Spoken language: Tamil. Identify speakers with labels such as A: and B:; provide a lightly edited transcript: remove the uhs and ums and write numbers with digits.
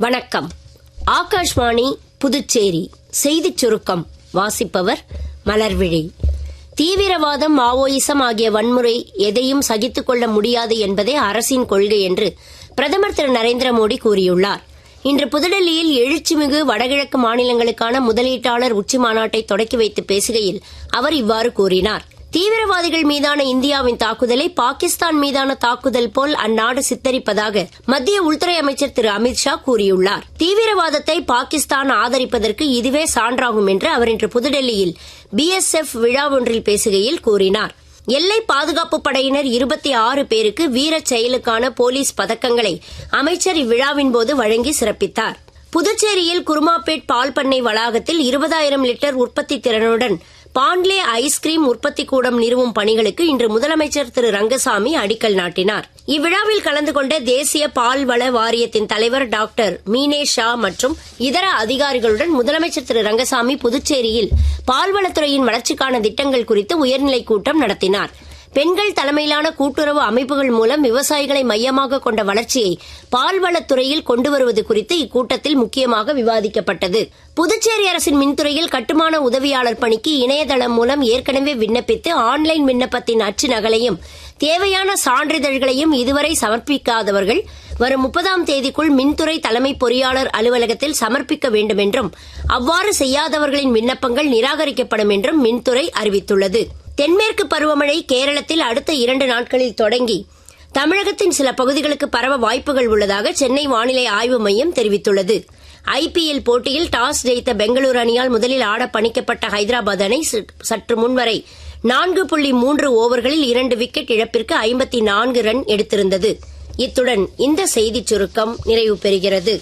A: வணக்கம். ஆகாஷ்வாணி புதுச்சேரி செய்திச் சுருக்கம் வாசிப்பவர் மலர்விழி. தீவிரவாதம், மாவோயிசம் ஆகிய வன்முறை எதையும் சகித்துக் கொள்ள முடியாது என்பதே அரசின் கொள்கை என்று பிரதமர் திரு நரேந்திர மோடி கூறியுள்ளார். இன்று புதுடெல்லியில் எழுச்சிமிகு வடகிழக்கு மாநிலங்களுக்கான முதலீட்டாளர் உச்சி மாநாட்டை தொடக்கி வைத்து பேசுகையில் அவர் இவ்வாறு கூறினார். தீவிரவாதிகள் மீதான இந்தியாவின் தாக்குதலை பாகிஸ்தான் மீதான தாக்குதல் போல் அந்நாடு சித்தரிப்பதாக மத்திய உள்துறை அமைச்சர் திரு அமித்ஷா கூறியுள்ளார். தீவிரவாதத்தை பாகிஸ்தான் ஆதரிப்பதற்கு இதுவே சான்றாகும் என்று அவர் இன்று புதுடெல்லியில் BSF விழா ஒன்றில் பேசுகையில் கூறினார். எல்லை பாதுகாப்பு படையினர் 26 பேருக்கு வீரச் செயலுக்கான போலீஸ் பதக்கங்களை அமைச்சர் இவ்விழாவின் போது வழங்கி சிறப்பித்தார். புதுச்சேரியில் குருமாப்பேட் பால் பண்ணை வளாகத்தில் 20,000 லிட்டர் உற்பத்தி திறனுடன் பாண்ட்லே ஐஸ்கிரீம் உற்பத்தி கூடம் நிறுவும் பணிகளுக்கு இன்று முதலமைச்சர் திரு ரங்கசாமி அடிக்கல் நாட்டினார். இவ்விழாவில் கலந்து கொண்ட தேசிய பால்வள வாரியத்தின் தலைவர் டாக்டர் மீனே ஷா மற்றும் இதர அதிகாரிகளுடன் முதலமைச்சர் திரு ரங்கசாமி புதுச்சேரியில் பால்வளத்துறையின் வளர்ச்சிக்கான திட்டங்கள் குறித்து உயர்நிலைக் கூட்டம் நடத்தினார். பெண்கள் தலைமையிலான கூட்டுறவு அமைப்புகள் மூலம் விவசாயிகளை மையமாக கொண்ட வளர்ச்சியை பால்வளத்துறையில் கொண்டு வருவது குறித்து இக்கூட்டத்தில் முக்கியமாக விவாதிக்கப்பட்டது. புதுச்சேரி அரசின் மின்துறையில் கட்டுமான உதவியாளர் பணிக்கு இணையதளம் மூலம் ஏற்கனவே விண்ணப்பித்து ஆன்லைன் விண்ணப்பத்தின் அச்சு நகலையும் தேவையான சான்றிதழ்களையும் இதுவரை சமர்ப்பிக்காதவர்கள் வரும் 30ஆம் தேதிக்குள் மின்துறை தலைமை பொறியாளர் அலுவலகத்தில் சமர்ப்பிக்க வேண்டும் என்றும் அவ்வாறு செய்யாதவர்களின் விண்ணப்பங்கள் நிராகரிக்கப்படும் என்றும் மின்துறை அறிவித்துள்ளது. தென்மேற்கு பருவமழை கேரளத்தில் அடுத்த 2 நாட்களில் தொடங்கி தமிழகத்தின் சில பகுதிகளுக்கு பரவ வாய்ப்புகள் உள்ளதாக சென்னை வானிலை ஆய்வு மையம் தெரிவித்துள்ளது. IPL போட்டியில் டாஸ் ஜெயித்த பெங்களூரு அணியால் முதலில் ஆட பணிக்கப்பட்ட ஹைதராபாத் அணி சற்று முன்வரை 4.3 ஓவர்களில் 2 விக்கெட் இழப்பிற்கு 54 ரன் எடுத்திருந்தது. இத்துடன் இந்த செய்திச் சுருக்கம் நிறைவு பெறுகிறது.